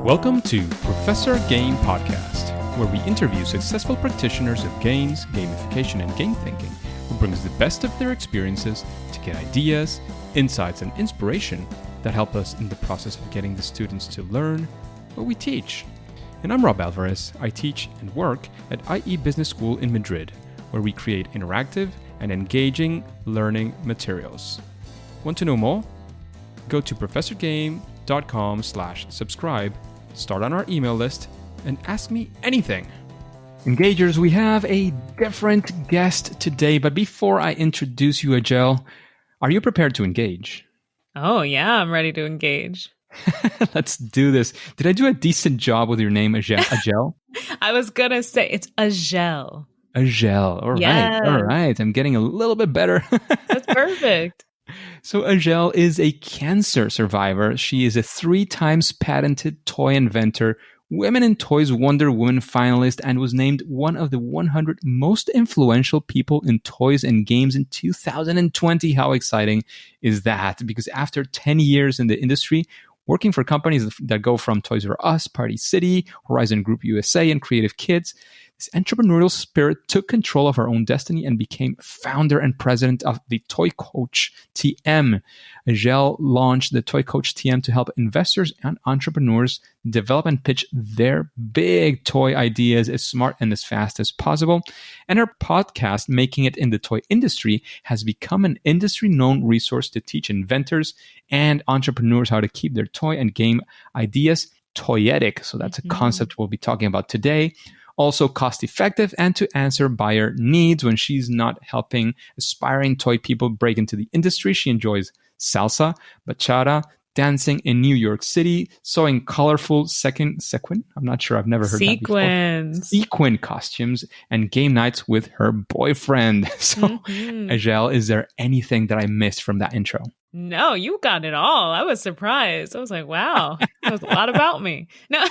Welcome to Professor Game Podcast, where we interview successful practitioners of games, gamification, and game thinking who brings the best of their experiences to get ideas, insights, and inspiration that help us in the process of getting the students to learn what we teach. And I'm Rob Alvarez. I teach and work at IE Business School in Madrid, where we create interactive and engaging learning materials. Want to know more? Go to professorgame.com/subscribe, start on our email list, and ask me anything. Engagers, we have a different guest today, but before I introduce you, Azhelle, are you prepared to engage? Oh, yeah, I'm ready to engage. Let's do this. Did I do a decent job with your name, Azhelle? I was going to say it's Azhelle. Azhelle. All Yes. right. All right. I'm getting a little bit better. That's perfect. So Azhelle is a cancer survivor. She is a 3 times patented toy inventor, Women in Toys Wonder Woman finalist, and was named one of the 100 most influential people in toys and games in 2020. How exciting is that? Because after 10 years in the industry, working for companies that go from Toys R Us, Party City, Horizon Group USA, and Creative Kids, this entrepreneurial spirit took control of her own destiny and became founder and president of the Toy CoachTM. Azhelle launched the Toy CoachTM to help investors and entrepreneurs develop and pitch their big toy ideas as smart and as fast as possible. And her podcast, Making It in the Toy Industry, has become an industry-known resource to teach inventors and entrepreneurs how to keep their toy and game ideas toyetic. So that's a concept we'll be talking about today. Also cost-effective and to answer buyer needs. When she's not helping aspiring toy people break into the industry, she enjoys salsa, bachata, dancing in New York City, sewing colorful sequin. I'm not sure. I've never heard that before. Sequin costumes and game nights with her boyfriend. So, Azhelle, is there anything that I missed from that intro? No, you got it all. I was surprised. I was like, wow, that was a lot about me. No.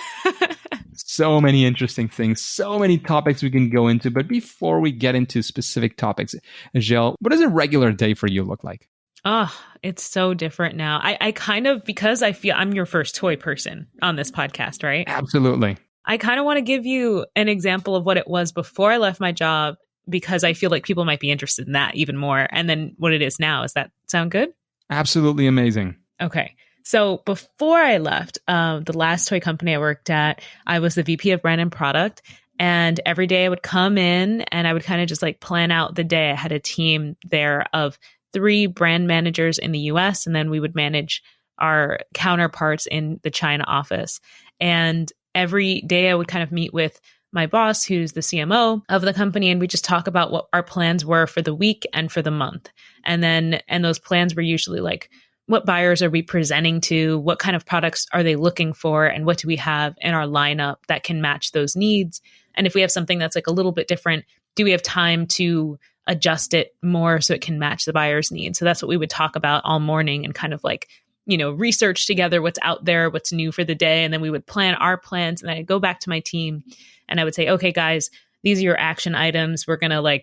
So many interesting things, so many topics we can go into. But before we get into specific topics, Azhelle, what does a regular day for you look like? Oh, it's so different now. I kind of, because I feel I'm your first toy person on this podcast, right? Absolutely. I kind of want to give you an example of what it was before I left my job, because I feel like people might be interested in that even more. And then what it is now. Does that sound good? Absolutely amazing. Okay. So before I left, the last toy company I worked at, I was the VP of brand and product. And every day I would come in and I would kind of just like plan out the day. I had a team there of 3 brand managers in the US, and then we would manage our counterparts in the China office. And every day I would kind of meet with my boss, who's the CMO of the company, and we just talk about what our plans were for the week and for the month. And those plans were usually like, what buyers are we presenting to? What kind of products are they looking for? And what do we have in our lineup that can match those needs? And if we have something that's like a little bit different, do we have time to adjust it more so it can match the buyer's needs? So that's what we would talk about all morning and kind of like, research together what's out there, what's new for the day. And then we would plan our plans. And I'd go back to my team and I would say, okay, guys, these are your action items. We're going to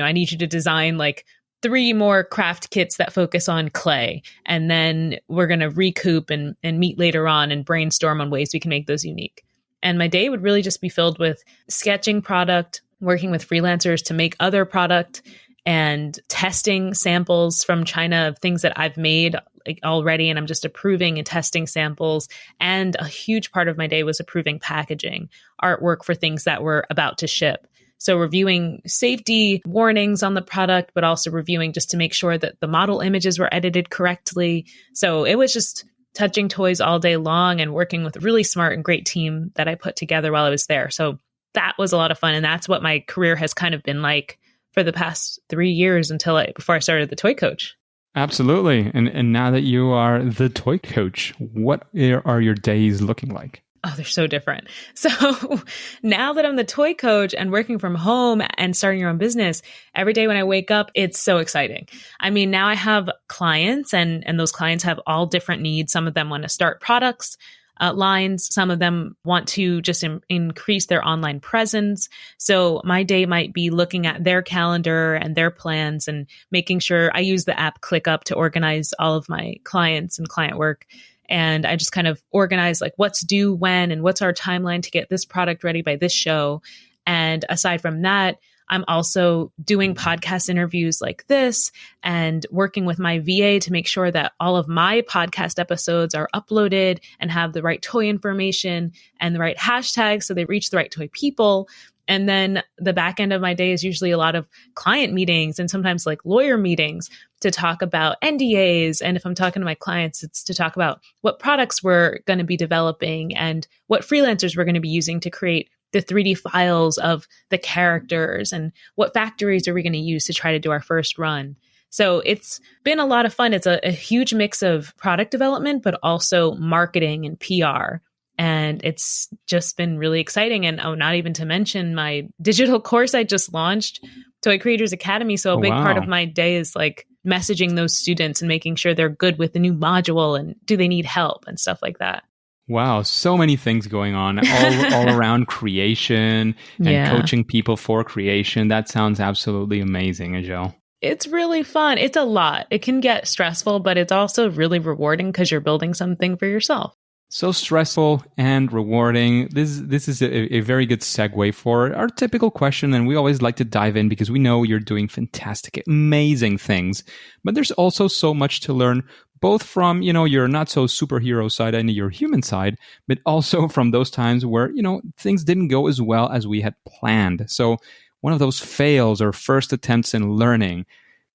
I need you to design like 3 more craft kits that focus on clay. And then we're going to recoup and meet later on and brainstorm on ways we can make those unique. And my day would really just be filled with sketching product, working with freelancers to make other product, and testing samples from China of things that I've made already. And I'm just approving and testing samples. And a huge part of my day was approving packaging, artwork for things that were about to ship. So reviewing safety warnings on the product, but also reviewing just to make sure that the model images were edited correctly. So it was just touching toys all day long and working with a really smart and great team that I put together while I was there. So that was a lot of fun. And that's what my career has kind of been like for the past 3 years before I started the Toy Coach. Absolutely. And now that you are the Toy Coach, what are your days looking like? Oh, they're so different. So now that I'm the Toy Coach and working from home and starting your own business, every day when I wake up, it's so exciting. I mean, now I have clients and those clients have all different needs. Some of them want to start products, lines. Some of them want to just increase their online presence. So my day might be looking at their calendar and their plans and making sure I use the app ClickUp to organize all of my clients and client work. And I just kind of organize like what's due when and what's our timeline to get this product ready by this show. And aside from that, I'm also doing podcast interviews like this and working with my VA to make sure that all of my podcast episodes are uploaded and have the right toy information and the right hashtags so they reach the right toy people. And then the back end of my day is usually a lot of client meetings and sometimes like lawyer meetings to talk about NDAs. And if I'm talking to my clients, it's to talk about what products we're going to be developing and what freelancers we're going to be using to create the 3D files of the characters and what factories are we going to use to try to do our first run. So it's been a lot of fun. It's a huge mix of product development, but also marketing and PR. And it's just been really exciting. And not even to mention my digital course I just launched, Toy Creators Academy. So a big part of my day is like messaging those students and making sure they're good with the new module and do they need help and stuff like that. Wow, so many things going on all around creation and coaching people for creation. That sounds absolutely amazing, Azhelle. It's really fun. It's a lot. It can get stressful, but it's also really rewarding because you're building something for yourself. So stressful and rewarding. This is a very good segue for our typical question. And we always like to dive in because we know you're doing fantastic, amazing things. But there's also so much to learn, both from, your not so superhero side and your human side, but also from those times where, things didn't go as well as we had planned. So one of those fails or first attempts in learning.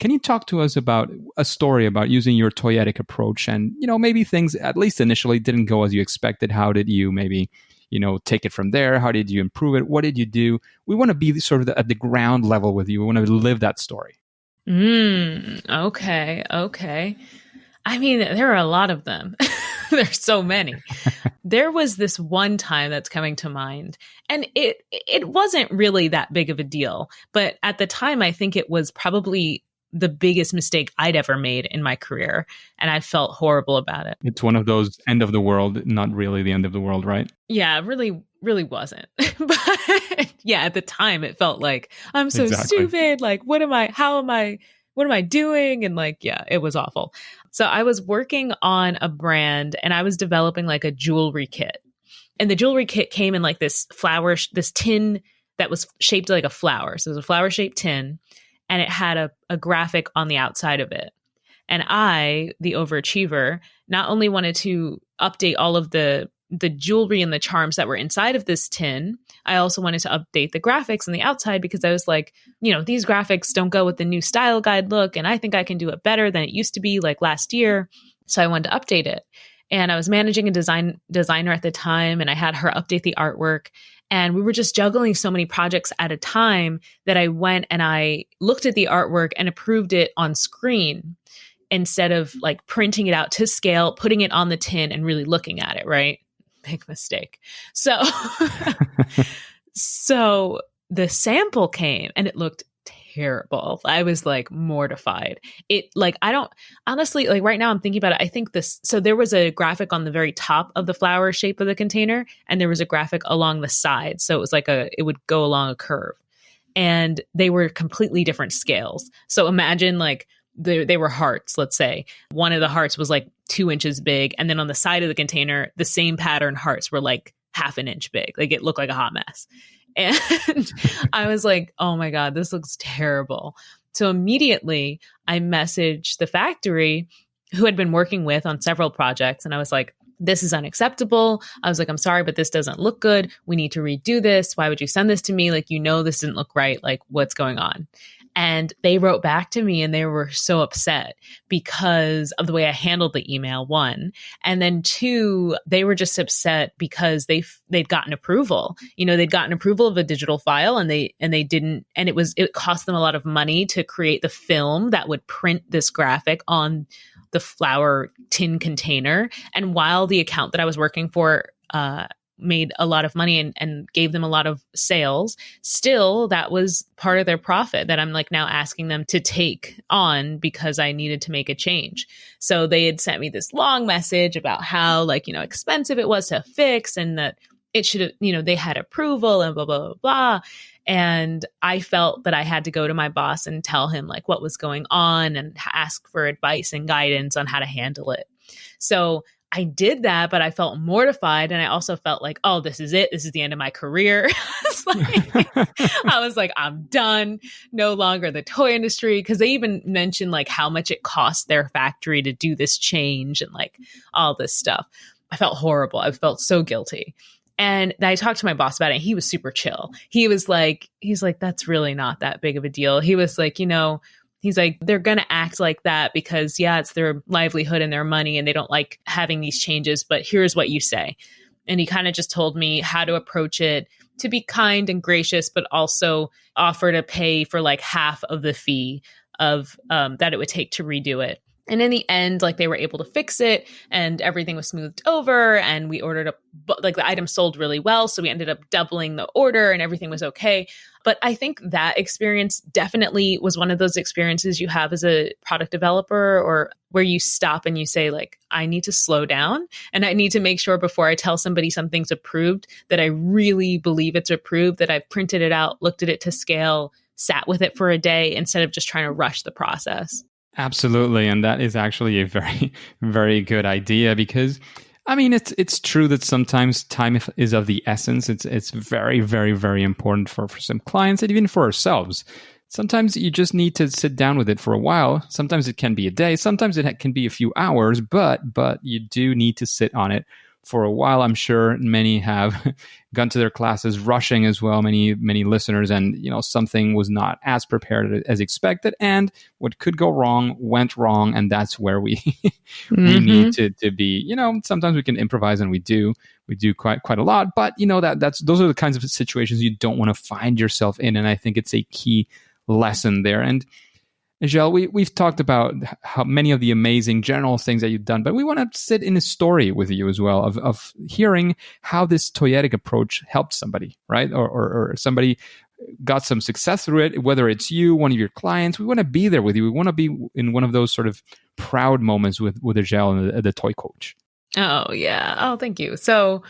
Can you talk to us about a story about using your Toyetic approach and, maybe things, at least initially, didn't go as you expected? How did you maybe, take it from there? How did you improve it? What did you do? We want to be sort of at the ground level with you. We want to live that story. Okay. I mean, there are a lot of them. There's so many. There was this one time that's coming to mind, and it wasn't really that big of a deal. But at the time, I think it was probably the biggest mistake I'd ever made in my career. And I felt horrible about it. It's one of those end of the world, not really the end of the world, right? Yeah, it really wasn't. But yeah, at the time it felt like I'm so stupid. Like, what am I doing? And like, yeah, it was awful. So I was working on a brand and I was developing like a jewelry kit. And the jewelry kit came in like this tin that was shaped like a flower. So it was a flower shaped tin. And it had a graphic on the outside of it. And I, the overachiever, not only wanted to update all of the jewelry and the charms that were inside of this tin, I also wanted to update the graphics on the outside because I was like, these graphics don't go with the new style guide look. And I think I can do it better than it used to be like last year. So I wanted to update it. And I was managing a designer at the time, and I had her update the artwork. And we were just juggling so many projects at a time that I went and I looked at the artwork and approved it on screen instead of like printing it out to scale, putting it on the tin and really looking at it, right? Big mistake. So, so the sample came and it looked terrible. I was like mortified. Honestly, like right now I'm thinking about it. So there was a graphic on the very top of the flower shape of the container and there was a graphic along the side. So it was like it would go along a curve and they were completely different scales. So imagine like they were hearts, let's say. One of the hearts was like 2 inches big. And then on the side of the container, the same pattern hearts were like half an inch big. Like it looked like a hot mess. And I was like, oh my God, this looks terrible. So immediately I messaged the factory who had been working with on several projects. And I was like, this is unacceptable. I was like, I'm sorry, but this doesn't look good. We need to redo this. Why would you send this to me? Like, this didn't look right. Like, what's going on? And they wrote back to me and they were so upset because of the way I handled the email, one. And then two, they were just upset because they'd gotten approval. They'd gotten approval of a digital file and they didn't, and it cost them a lot of money to create the film that would print this graphic on the flower tin container. And while the account that I was working for, made a lot of money and gave them a lot of sales, still that was part of their profit that I'm like now asking them to take on because I needed to make a change. So they had sent me this long message about how expensive it was to fix and that it should have, they had approval and blah, blah, blah, blah. And I felt that I had to go to my boss and tell him like what was going on and ask for advice and guidance on how to handle it. So I did that, but I felt mortified. And I also felt like, oh, this is it. This is the end of my career. I was like, I'm done. No longer the toy industry. Cause they even mentioned like how much it cost their factory to do this change and like all this stuff. I felt horrible. I felt so guilty. And I talked to my boss about it. And he was super chill. He's like, that's really not that big of a deal. He was like, he's like, they're going to act like that because, yeah, it's their livelihood and their money and they don't like having these changes. But here's what you say. And he kind of just told me how to approach it, to be kind and gracious, but also offer to pay for like half of the fee of that it would take to redo it. And in the end, like they were able to fix it and everything was smoothed over and we ordered like the item sold really well. So we ended up doubling the order and everything was okay. But I think that experience definitely was one of those experiences you have as a product developer or where you stop and you say like, I need to slow down and I need to make sure before I tell somebody something's approved that I really believe it's approved, that I've printed it out, looked at it to scale, sat with it for a day instead of just trying to rush the process. Absolutely. And that is actually a very, very good idea because, I mean, it's true that sometimes time is of the essence. It's very, very, very important for some clients and even for ourselves. Sometimes you just need to sit down with it for a while. Sometimes it can be a day. Sometimes it can be a few hours, but you do need to sit on it for a while. I'm sure many have gone to their classes rushing as well, many listeners, and something was not as prepared as expected, and what could go wrong went wrong, and that's where we we need to be. Sometimes we can improvise, and we do quite a lot, but those are the kinds of situations you don't want to find yourself in, and I think it's a key lesson there. And Azhelle, we've talked about how many of the amazing general things that you've done, but we want to sit in a story with you as well of hearing how this Toyetic approach helped somebody, right? Or somebody got some success through it, whether it's you, one of your clients. We want to be there with you. We want to be in one of those sort of proud moments with Azhelle and the Toy Coach. Oh, yeah. Oh, thank you. So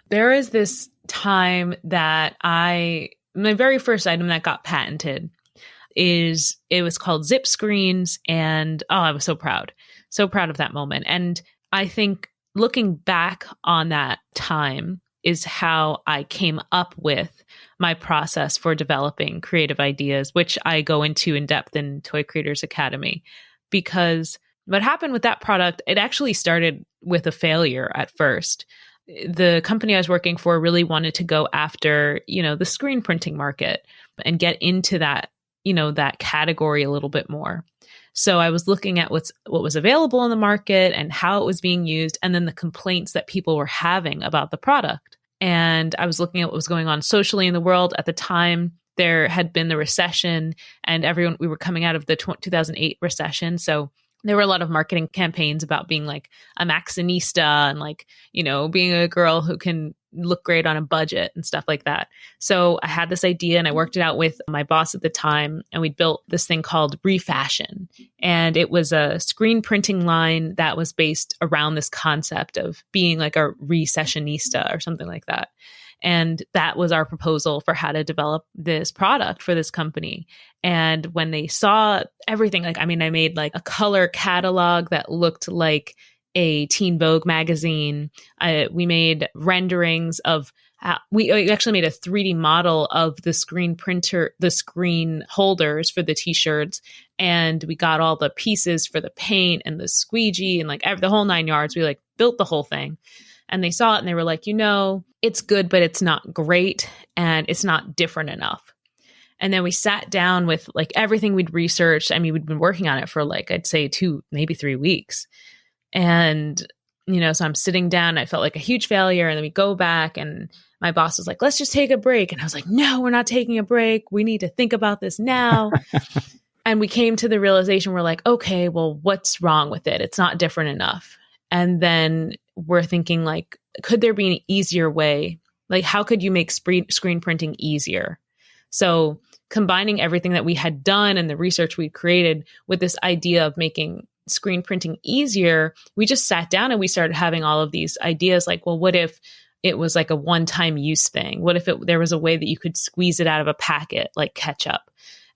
there is this time that my very first item that got patented it was called Zip Screens. And I was so proud of that moment. And I think looking back on that time is how I came up with my process for developing creative ideas, which I go into in depth in Toy Creators Academy. Because what happened with that product, it actually started with a failure at first. The company I was working for really wanted to go after, the screen printing market and get into that category a little bit more. So I was looking at what was available in the market and how it was being used, and then the complaints that people were having about the product. And I was looking at what was going on socially in the world at the time. There had been the recession, and we were coming out of the 2008 recession. So there were a lot of marketing campaigns about being like a Maxinista and like, being a girl who can look great on a budget and stuff like that. So I had this idea and I worked it out with my boss at the time, and we built this thing called Refashion. And it was a screen printing line that was based around this concept of being like a recessionista or something like that. And that was our proposal for how to develop this product for this company. And when they saw everything, I made like a color catalog that looked like a Teen Vogue magazine. We made renderings of, we actually made a 3D model of the screen printer, the screen holders for the t-shirts. And we got all the pieces for the paint and the squeegee and like the whole 9 yards. We built the whole thing. And they saw it and they were like, it's good, but it's not great. And it's not different enough. And then we sat down with everything we'd researched. We'd been working on it for I'd say 2, maybe 3 weeks. And, so I'm sitting down, I felt like a huge failure. And then we go back and my boss was like, let's just take a break. And I was like, no, we're not taking a break. We need to think about this now. And we came to the realization, we're like, okay, well, what's wrong with it? It's not different enough. And then we're thinking could there be an easier way? How could you make screen printing easier? So combining everything that we had done and the research we created with this idea of making screen printing easier, we just sat down and we started having all of these ideas well, what if it was a one-time use thing? What if there was a way that you could squeeze it out of a packet like ketchup?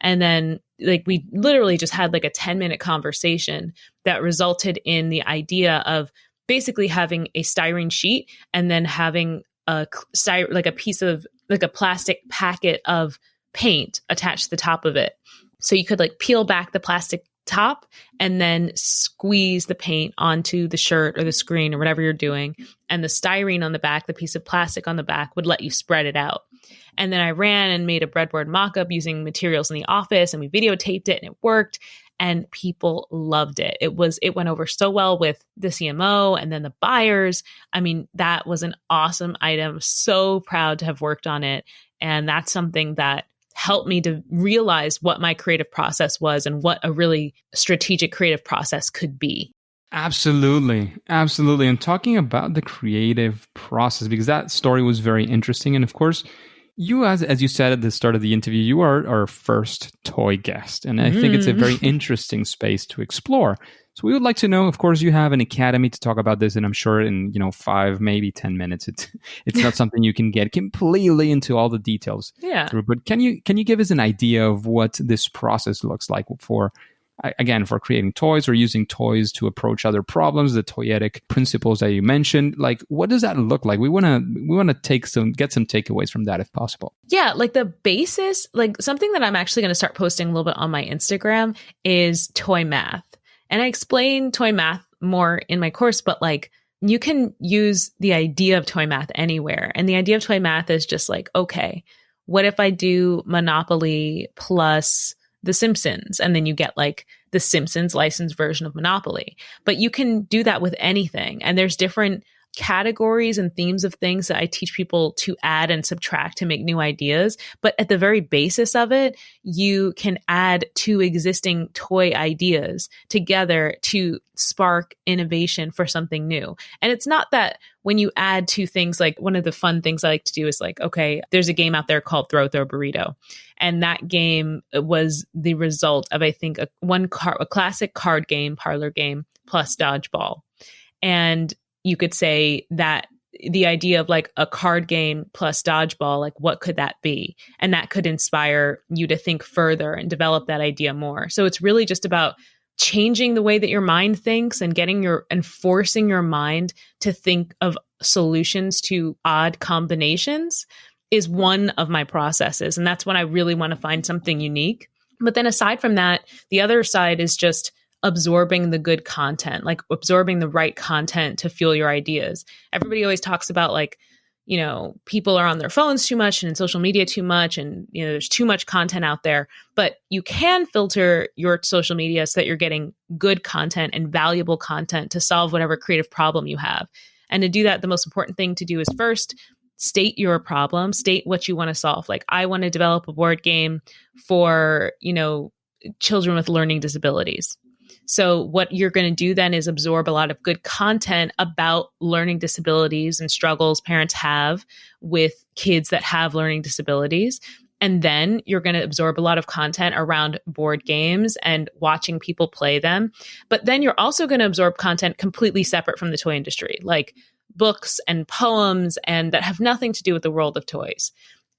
And then we literally just had a 10-minute conversation that resulted in the idea of basically having a styrene sheet and then having like a piece of like a plastic packet of paint attached to the top of it. So you could like peel back the plastic top and then squeeze the paint onto the shirt or the screen or whatever you're doing. And the styrene on the back, the piece of plastic on the back, would let you spread it out. And then I ran and made a breadboard mock-up using materials in the office, and we videotaped it and it worked. And people loved it. It went over so well with the CMO and then the buyers. I mean, that was an awesome item. So proud to have worked on it. And that's something that helped me to realize what my creative process was and what a really strategic creative process could be. Absolutely. Absolutely. And talking about the creative process, because that story was very interesting. And of course, you, as you said at the start of the interview, you are our first toy guest. And I think it's a very interesting space to explore. So we would like to know, of course, you have an academy to talk about this, and I'm sure in 5, maybe 10 minutes, it's not something you can get completely into all the details. Yeah. But can you give us an idea of what this process looks like for creating toys or using toys to approach other problems, the toyetic principles that you mentioned? Like, what does that look like? We want to get some takeaways from that if possible. Yeah, like the basis, like something that I'm actually going to start posting a little bit on my Instagram is toy math. And I explain toy math more in my course, but like you can use the idea of toy math anywhere. And the idea of toy math is just like, okay, what if I do Monopoly plus The Simpsons? And then you get like the Simpsons licensed version of Monopoly. But you can do that with anything. And there's different categories and themes of things that I teach people to add and subtract to make new ideas. But at the very basis of it, you can add two existing toy ideas together to spark innovation for something new. And it's not that when you add two things, like one of the fun things I like to do is like, okay, there's a game out there called Throw Burrito. And that game was the result of, I think, a classic card game, parlor game, plus dodgeball. And you could say that the idea of like a card game plus dodgeball, like what could that be? And that could inspire you to think further and develop that idea more. So it's really just about changing the way that your mind thinks and forcing your mind to think of solutions to odd combinations is one of my processes. And that's when I really want to find something unique. But then aside from that, the other side is just absorbing the good content, like absorbing the right content to fuel your ideas. Everybody always talks about like, people are on their phones too much and in social media too much. And, there's too much content out there, but you can filter your social media so that you're getting good content and valuable content to solve whatever creative problem you have. And to do that, the most important thing to do is first state your problem, state what you want to solve. Like, I want to develop a board game for, children with learning disabilities. So what you're going to do then is absorb a lot of good content about learning disabilities and struggles parents have with kids that have learning disabilities. And then you're going to absorb a lot of content around board games and watching people play them. But then you're also going to absorb content completely separate from the toy industry, like books and poems, and that have nothing to do with the world of toys.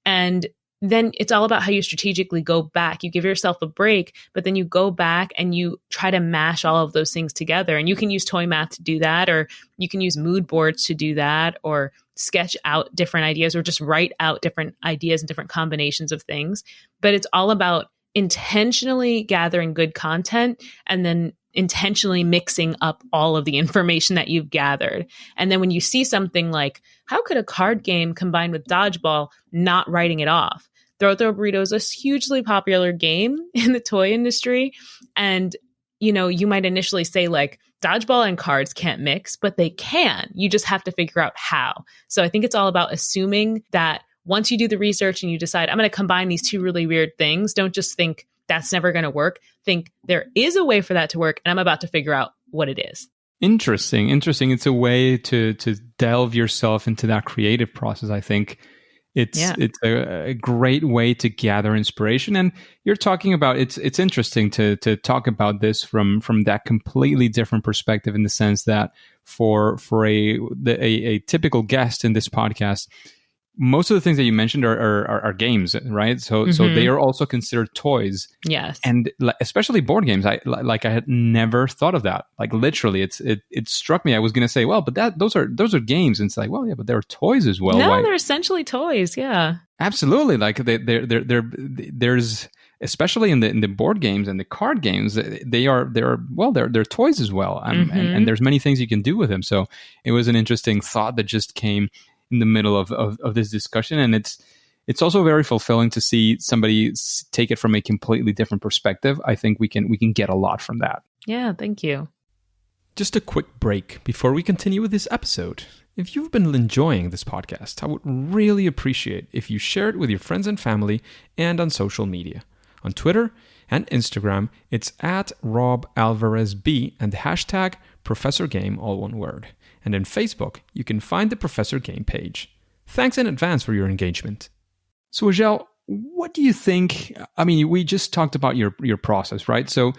And then it's all about how you strategically go back. You give yourself a break, but then you go back and you try to mash all of those things together. And you can use toy math to do that, or you can use mood boards to do that, or sketch out different ideas, or just write out different ideas and different combinations of things. But it's all about intentionally gathering good content and then intentionally mixing up all of the information that you've gathered. And then when you see something like, how could a card game combine with dodgeball, not writing it off? Throw Burrito is a hugely popular game in the toy industry. And, you might initially say like dodgeball and cards can't mix, but they can. You just have to figure out how. So I think it's all about assuming that once you do the research and you decide, I'm going to combine these two really weird things, don't just think that's never going to work. Think there is a way for that to work, and I'm about to figure out what it is. Interesting. It's a way to delve yourself into that creative process. I think it's a great way to gather inspiration. And you're talking about it's interesting to talk about this from that completely different perspective, in the sense that for a typical guest in this podcast, most of the things that you mentioned are games, right? So they are also considered toys. Yes. And especially board games. I had never thought of that. Like literally, it struck me. I was going to say, well, but those are games. And it's like, well, yeah, but they're toys as well. No, Why? they're essentially toys. Yeah. Absolutely. Like there's especially in the board games and the card games, they're toys as well. And there's many things you can do with them. So it was an interesting thought that just came in the middle of this discussion, and it's also very fulfilling to see somebody take it from a completely different perspective. I think we can get a lot from that. Yeah, thank you. Just a quick break before we continue with this episode. If you've been enjoying this podcast, I would really appreciate if you share it with your friends and family and on social media. On Twitter and Instagram, it's at RobAlvarezB and the hashtag ProfessorGame, all one word. And in Facebook, you can find the Professor Game page. Thanks in advance for your engagement. So, Azhelle, what do you think? I mean, we just talked about your process, right? So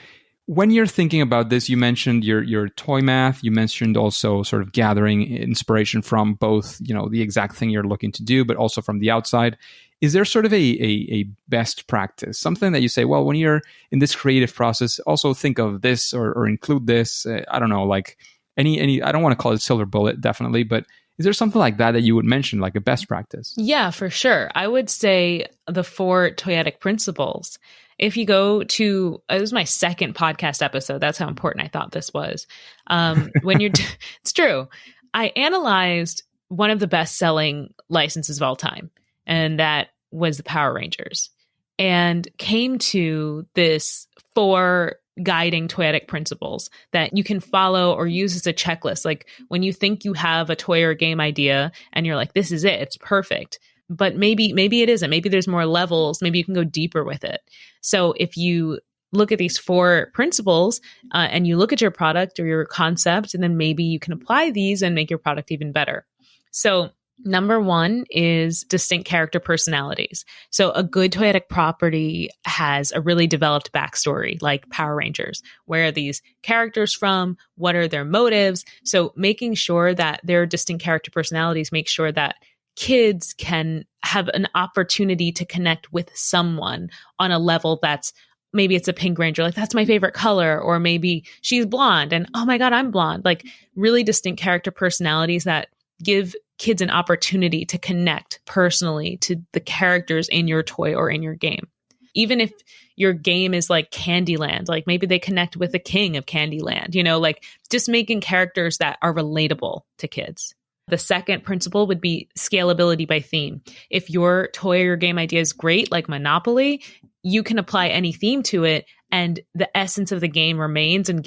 when you're thinking about this, you mentioned your toy math. You mentioned also sort of gathering inspiration from both, the exact thing you're looking to do, but also from the outside. Is there sort of a best practice, something that you say, well, when you're in this creative process, also think of this or include this? I don't know, like any, I don't want to call it silver bullet, definitely, but is there something like that you would mention, like a best practice? Yeah, for sure. I would say the 4 Toyetic principles. If you go to, it was my second podcast episode. That's how important I thought this was. It's true. I analyzed one of the best-selling licenses of all time, and that was the Power Rangers, and came to this 4 guiding Toyetic principles that you can follow or use as a checklist. Like when you think you have a toy or game idea and you're like, this is it, it's perfect. But maybe it isn't. Maybe there's more levels. Maybe you can go deeper with it. So if you look at these 4 principles and you look at your product or your concept, and then maybe you can apply these and make your product even better. So number 1 is distinct character personalities. So a good toyetic property has a really developed backstory, like Power Rangers. Where are these characters from? What are their motives? So making sure that their distinct character personalities make sure that kids can have an opportunity to connect with someone on a level that's, maybe it's a Pink Ranger, like that's my favorite color, or maybe she's blonde and oh my God, I'm blonde. Like really distinct character personalities that give kids an opportunity to connect personally to the characters in your toy or in your game. Even if your game is like Candyland, like maybe they connect with the king of Candyland, like just making characters that are relatable to kids. The second principle would be scalability by theme. If your toy or your game idea is great, like Monopoly, you can apply any theme to it and the essence of the game remains and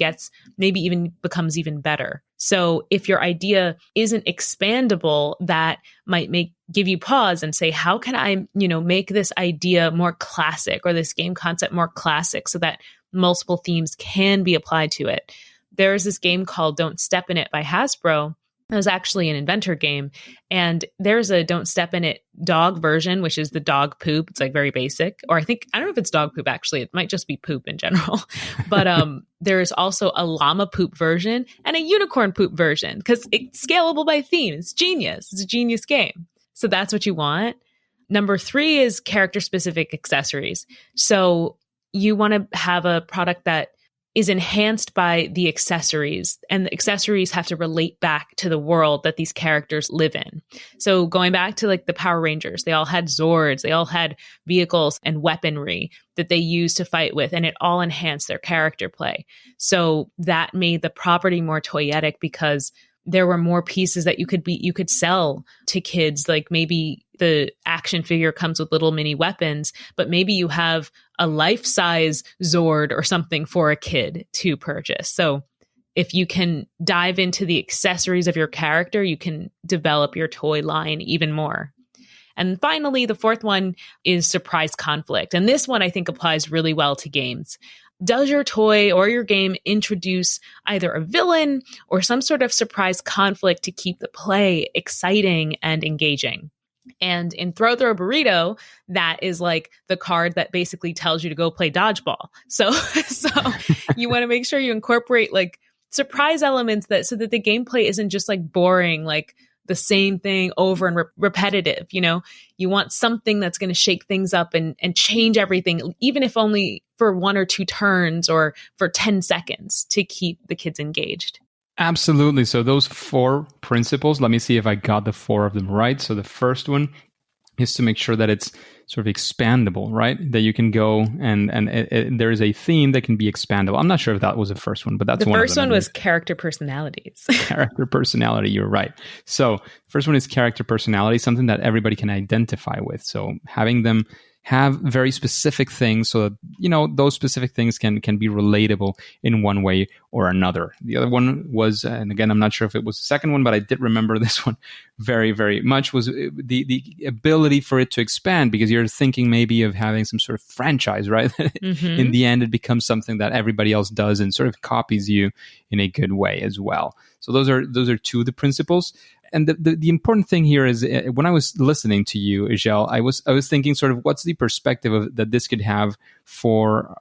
maybe even becomes even better. So if your idea isn't expandable, that might give you pause and say, how can I, make this idea more classic or this game concept more classic so that multiple themes can be applied to it? There's this game called Don't Step in It by Hasbro. It was actually an inventor game. And there's a Don't Step in It dog version, which is the dog poop. It's like very basic. Or I don't know if it's dog poop, actually. It might just be poop in general. But there's also a llama poop version and a unicorn poop version because it's scalable by theme. It's genius. It's a genius game. So that's what you want. Number 3 is character-specific accessories. So you want to have a product that is enhanced by the accessories, and the accessories have to relate back to the world that these characters live in. So going back to like the Power Rangers, they all had Zords, they all had vehicles and weaponry that they used to fight with, and it all enhanced their character play. So that made the property more toyetic because there were more pieces that you could sell to kids. Like maybe the action figure comes with little mini weapons, but maybe you have a life-size Zord or something for a kid to purchase. So if you can dive into the accessories of your character, you can develop your toy line even more. And finally, the 4th one is surprise conflict. And this one I think applies really well to games. Does your toy or your game introduce either a villain or some sort of surprise conflict to keep the play exciting and engaging? And in Throw Burrito, that is like the card that basically tells you to go play dodgeball. So you want to make sure you incorporate like surprise elements so that the gameplay isn't just like boring, like the same thing over and repetitive. You want something that's going to shake things up and change everything, even if only for 1 or 2 turns or for 10 seconds to keep the kids engaged. Absolutely. So those 4 principles, let me see if I got the 4 of them right. So the first one is to make sure that it's sort of expandable, right? That you can go and there is a theme that can be expandable. I'm not sure if that was the first one, but that's one of them. The first one was character personalities. Character personality, you're right. So first one is character personality, something that everybody can identify with. So having them have very specific things so that, those specific things can be relatable in one way or another. The other one was, and again, I'm not sure if it was the second one, but I did remember this one very, very much, was the ability for it to expand, because you're thinking maybe of having some sort of franchise, right? Mm-hmm. In the end, it becomes something that everybody else does and sort of copies you in a good way as well. So those are 2 of the principles. And the important thing here is when I was listening to you, Azhelle, I was thinking sort of what's the perspective that this could have for,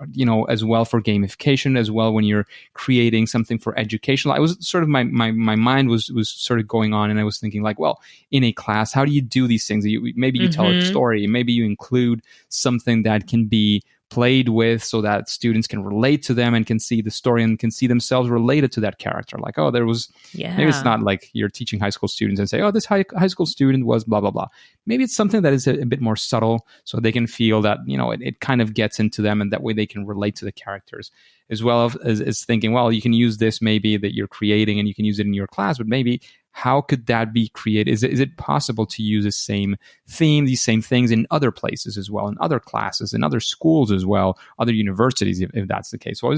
as well for gamification, as well when you're creating something for educational. I was sort of, my mind was sort of going on, and I was thinking like, well, in a class, how do you do these things? Maybe you tell a story, maybe you include something that can be played with so that students can relate to them and can see the story and can see themselves related to that character. Like, oh, there was, maybe it's not like you're teaching high school students and say, oh, this high school student was blah, blah, blah. Maybe it's something that is a bit more subtle so they can feel that, it kind of gets into them, and that way they can relate to the characters, as well as thinking, well, you can use this maybe that you're creating and you can use it in your class, but maybe how could that be created? Is it possible to use the same theme, these same things in other places as well, in other classes, in other schools as well, other universities, if that's the case? So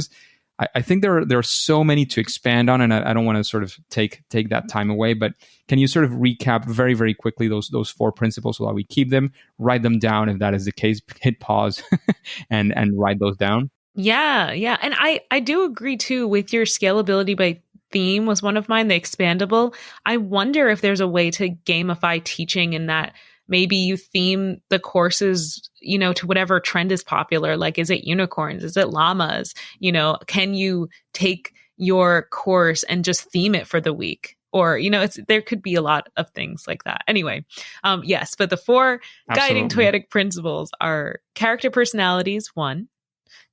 I think there are so many to expand on, and I don't want to sort of take that time away, but can you sort of recap very, very quickly those 4 principles so that we keep them, write them down if that is the case, hit pause and write those down? Yeah. And I do agree too with your scalability by theme was one of mine, the expandable. I wonder if there's a way to gamify teaching in that maybe you theme the courses, to whatever trend is popular. Like, is it unicorns? Is it llamas? Can you take your course and just theme it for the week? Or, there could be a lot of things like that. Anyway, yes, but the 4 guiding Toyetic principles are character personalities, 1,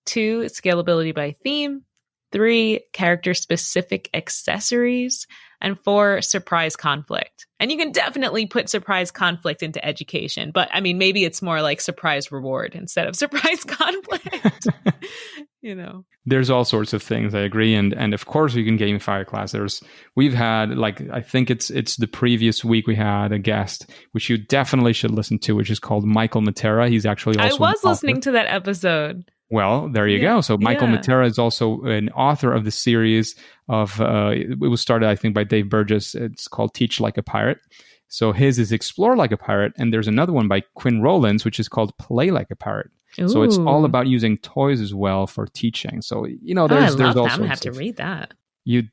2, scalability by theme, 3, character-specific accessories, and 4, surprise conflict. And you can definitely put surprise conflict into education, but I mean, maybe it's more like surprise reward instead of surprise conflict. There's all sorts of things, I agree, and of course you can gamify a class. We've had, like, I think it's the previous week we had a guest, which you definitely should listen to, which is called Michael Matera. He's actually also I was listening to that episode. Well, there you go. So Michael Matera is also an author of the series of, it was started, I think, by Dave Burgess. It's called Teach Like a Pirate. So his is Explore Like a Pirate. And there's another one by Quinn Rowlands, which is called Play Like a Pirate. Ooh. So it's all about using toys as well for teaching. So, there's also... I'm going to have to read that.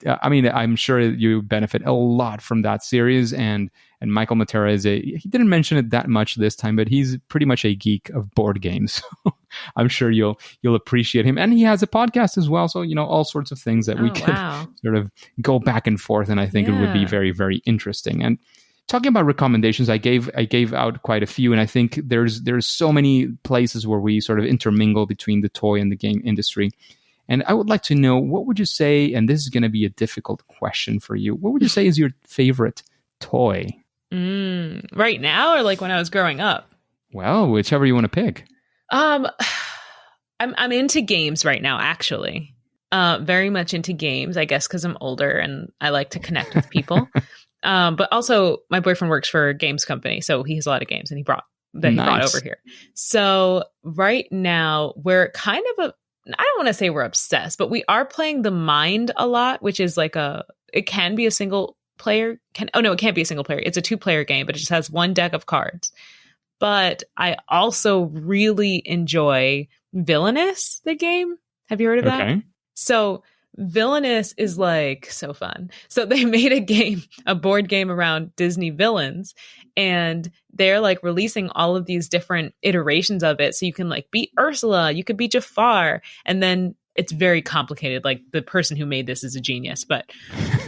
I'm sure you benefit a lot from that series, and Michael Matera he didn't mention it that much this time, but he's pretty much a geek of board games. So I'm sure you'll appreciate him, and he has a podcast as well. So all sorts of things that we could sort of go back and forth, and I think it would be very, very interesting. And talking about recommendations, I gave out quite a few, and I think there's so many places where we sort of intermingle between the toy and the game industry. And I would like to know, what would you say, and this is going to be a difficult question for you, what would you say is your favorite toy? Right now, or like when I was growing up? Well, whichever you want to pick. I'm into games right now, actually. Very much into games, I guess, because I'm older and I like to connect with people. But also, my boyfriend works for a games company, so he has a lot of games, and he brought over here. So right now, we're kind of I don't want to say we're obsessed, but we are playing The Mind a lot, which is like it can be a single player. It can't be a single player. It's a 2-player game, but it just has 1 deck of cards. But I also really enjoy Villainous, the game. Have you heard of that? So Villainous is like so fun. So they made a board game around Disney villains, and they're like releasing all of these different iterations of it. So you can like beat Ursula, you could beat Jafar, and then it's very complicated. Like the person who made this is a genius, but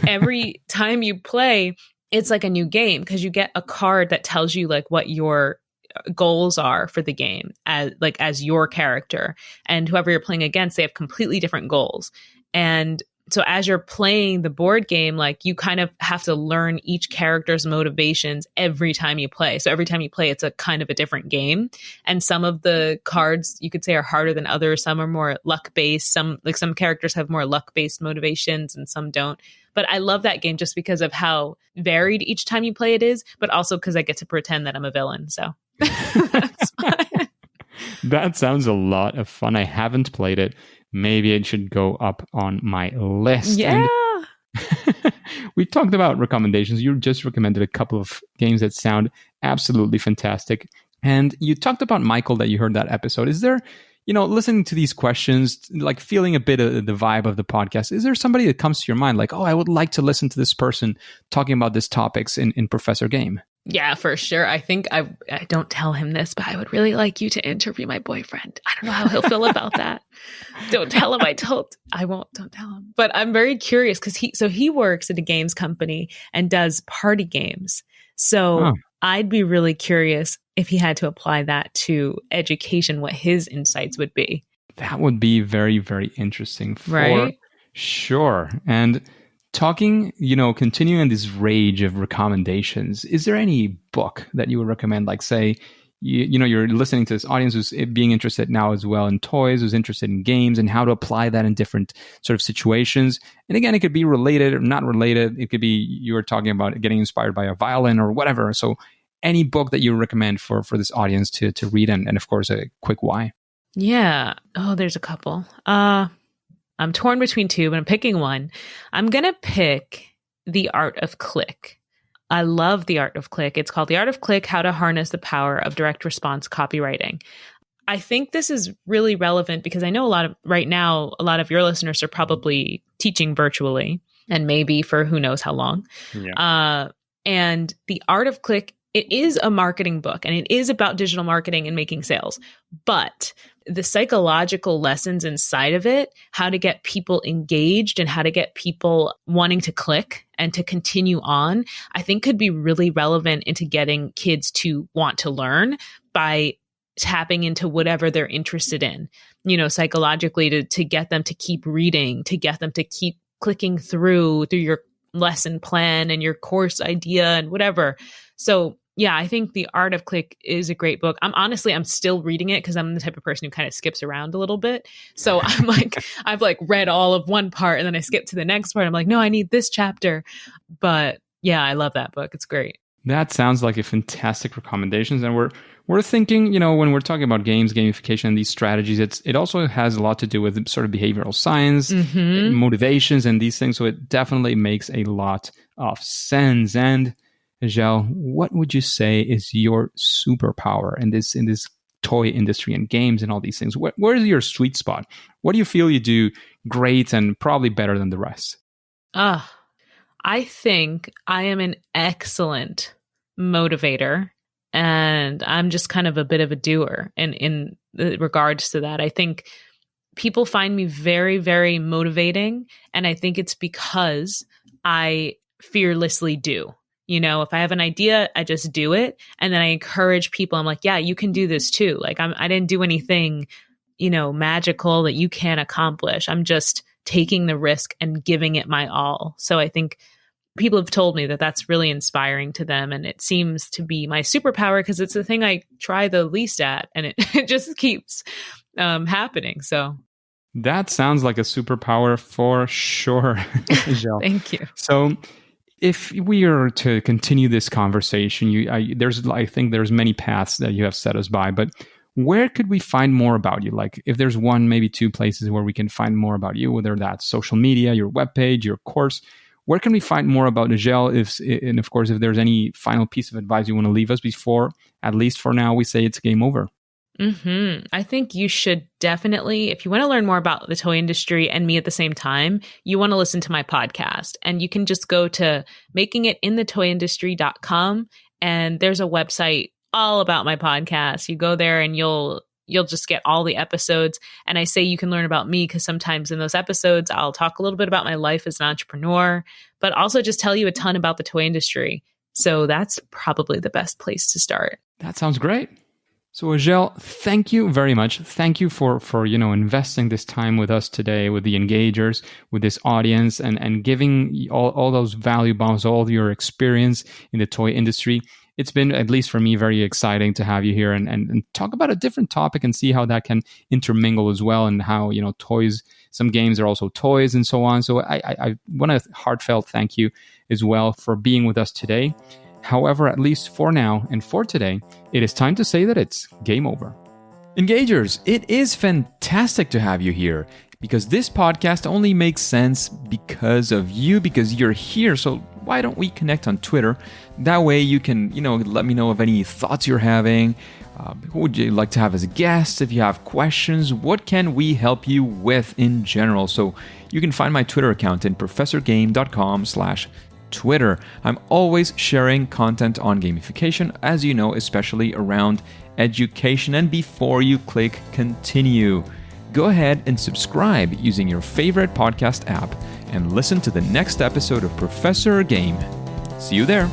every time you play, it's like a new game because you get a card that tells you like what your goals are for the game as your character, and whoever you're playing against, they have completely different goals. And so as you're playing the board game, like you kind of have to learn each character's motivations every time you play. So every time you play, it's a kind of a different game. And some of the cards you could say are harder than others. Some are more luck based. Some characters have more luck based motivations and some don't. But I love that game just because of how varied each time you play it is, but also because I get to pretend that I'm a villain. So that's fun. That sounds a lot of fun. I haven't played it. Maybe it should go up on my list. Yeah. And we talked about recommendations. You just recommended a couple of games that sound absolutely fantastic. And you talked about Michael, that you heard that episode. Is there, listening to these questions, like feeling a bit of the vibe of the podcast, is there somebody that comes to your mind like, oh, I would like to listen to this person talking about these topics in Professor Game? Yeah, for sure. I think I don't tell him this, but I would really like you to interview my boyfriend. I don't know how he'll feel about that. Don't tell him I won't, don't tell him. But I'm very curious because he works at a games company and does party games. So I'd be really curious if he had to apply that to education, what his insights would be. That would be very, very interesting for right? Sure. And talking, continuing this rage of recommendations, is there any book that you would recommend? Like, say, you're listening to this audience who's being interested now as well in toys, who's interested in games and how to apply that in different sort of situations. And again, it could be related or not related. It could be you were talking about getting inspired by a violin or whatever. So any book that you recommend for this audience to read, and of course, a quick why. Yeah. Oh, there's a couple. I'm torn between two, but I'm picking one. I'm going to pick The Art of Click. I love The Art of Click. It's called The Art of Click, How to Harness the Power of Direct Response Copywriting. I think this is really relevant because I know right now, a lot of your listeners are probably teaching virtually and maybe for who knows how long. Yeah. And The Art of Click, it is a marketing book and it is about digital marketing and making sales, but the psychological lessons inside of it, how to get people engaged and how to get people wanting to click and to continue on, I think could be really relevant into getting kids to want to learn by tapping into whatever they're interested in, psychologically to get them to keep reading, to get them to keep clicking through your lesson plan and your course idea and whatever. So yeah, I think The Art of Click is a great book. I'm still reading it because I'm the type of person who kind of skips around a little bit. So I'm like, I've like read all of one part and then I skip to the next part. I'm like, no, I need this chapter. But yeah, I love that book. It's great. That sounds like a fantastic recommendations. And we're thinking, when we're talking about games, gamification, and these strategies, it also has a lot to do with sort of behavioral science, motivations, and these things. So it definitely makes a lot of sense. And Azhelle, what would you say is your superpower in this toy industry and games and all these things? Where is your sweet spot? What do you feel you do great and probably better than the rest? I think I am an excellent motivator, and I'm just kind of a bit of a doer in regards to that. I think people find me very, very motivating, and I think it's because I fearlessly do. If I have an idea, I just do it. And then I encourage people. I'm like, yeah, you can do this too. Like I didn't do anything, magical that you can't accomplish. I'm just taking the risk and giving it my all. So I think people have told me that that's really inspiring to them. And it seems to be my superpower because it's the thing I try the least at. And it just keeps happening. So that sounds like a superpower for sure. Thank you. So if we are to continue this conversation, I think there's many paths that you have set us by, but where could we find more about you? Like if there's one, maybe two places where we can find more about you, whether that's social media, your webpage, your course, where can we find more about Azhelle? And of course, if there's any final piece of advice you want to leave us before, at least for now, we say it's game over. I think you should definitely, if you want to learn more about the toy industry and me at the same time, you want to listen to my podcast. And you can just go to makingitinthetOyindustry.com and there's a website all about my podcast. You go there and you'll you'll just get all the episodes. And I say you can learn about me because sometimes in those episodes, I'll talk a little bit about my life as an entrepreneur, but also just tell you a ton about the toy industry. So that's probably the best place to start. That sounds great. So Azhelle, thank you very much. Thank you for investing this time with us today, with the engagers, with this audience, and giving all those value bombs, all your experience in the toy industry. It's been, at least for me, very exciting to have you here and talk about a different topic and see how that can intermingle as well, and how, toys, some games are also toys and so on. So I want to heartfelt thank you as well for being with us today. However, at least for now and for today, it is time to say that it's game over. Engagers, it is fantastic to have you here, because this podcast only makes sense because of you, because you're here. So why don't we connect on Twitter? That way you can, let me know of any thoughts you're having. Who would you like to have as a guest? If you have questions, what can we help you with in general? So you can find my Twitter account in professorgame.com/Twitter. I'm always sharing content on gamification, as you know, especially around education. And before you click continue, go ahead and subscribe using your favorite podcast app and listen to the next episode of Professor Game. See you there.